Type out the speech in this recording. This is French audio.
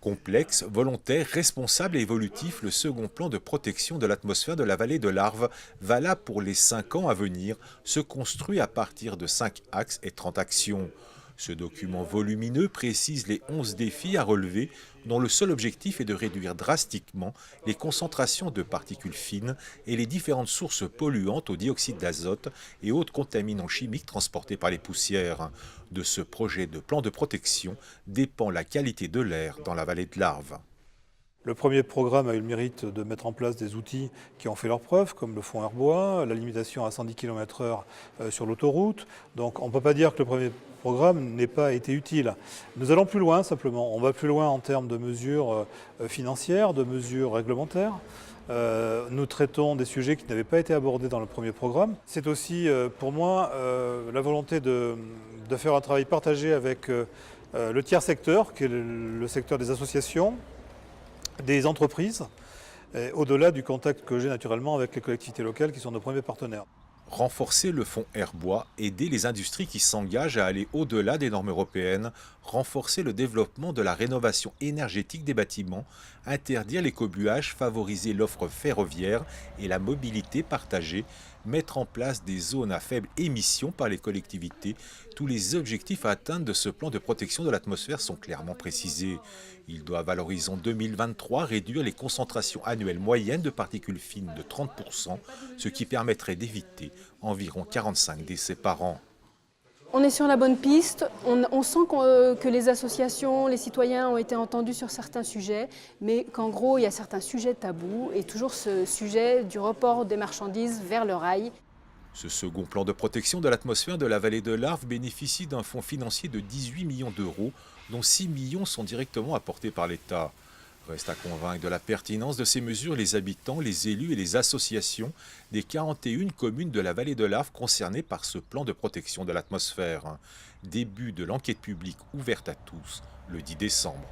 Complexe, volontaire, responsable et évolutif, le second plan de protection de l'atmosphère de la vallée de l'Arve, valable pour les 5 ans à venir, se construit à partir de 5 axes et 30 actions. Ce document volumineux précise les 11 défis à relever, dont le seul objectif est de réduire drastiquement les concentrations de particules fines et les différentes sources polluantes au dioxyde d'azote et autres contaminants chimiques transportés par les poussières. De ce projet de plan de protection dépend la qualité de l'air dans la vallée de l'Arve. Le premier programme a eu le mérite de mettre en place des outils qui ont fait leurs preuves, comme le fonds Airbois, la limitation à 110 km/h sur l'autoroute. Donc on ne peut pas dire que le premier programme n'ait pas été utile. Nous allons plus loin simplement. On va plus loin en termes de mesures financières, de mesures réglementaires. Nous traitons des sujets qui n'avaient pas été abordés dans le premier programme. C'est aussi pour moi la volonté de faire un travail partagé avec le tiers secteur, qui est le secteur des associations, des entreprises, au-delà du contact que j'ai naturellement avec les collectivités locales qui sont nos premiers partenaires. Renforcer le fonds Airbois, aider les industries qui s'engagent à aller au-delà des normes européennes, renforcer le développement de la rénovation énergétique des bâtiments, interdire l'écobuage, favoriser l'offre ferroviaire et la mobilité partagée, mettre en place des zones à faible émission par les collectivités. Tous les objectifs à atteindre de ce plan de protection de l'atmosphère sont clairement précisés. Ils doivent à l'horizon 2023 réduire les concentrations annuelles moyennes de particules fines de 30%, ce qui permettrait d'éviter environ 45 décès par an. On est sur la bonne piste, on sent que les associations, les citoyens ont été entendus sur certains sujets, mais qu'en gros il y a certains sujets tabous et toujours ce sujet du report des marchandises vers le rail. Ce second plan de protection de l'atmosphère de la vallée de l'Arve bénéficie d'un fonds financier de 18 millions d'euros, dont 6 millions sont directement apportés par l'État. Reste à convaincre de la pertinence de ces mesures les habitants, les élus et les associations des 41 communes de la vallée de l'Arve concernées par ce plan de protection de l'atmosphère. Début de l'enquête publique ouverte à tous le 10 décembre.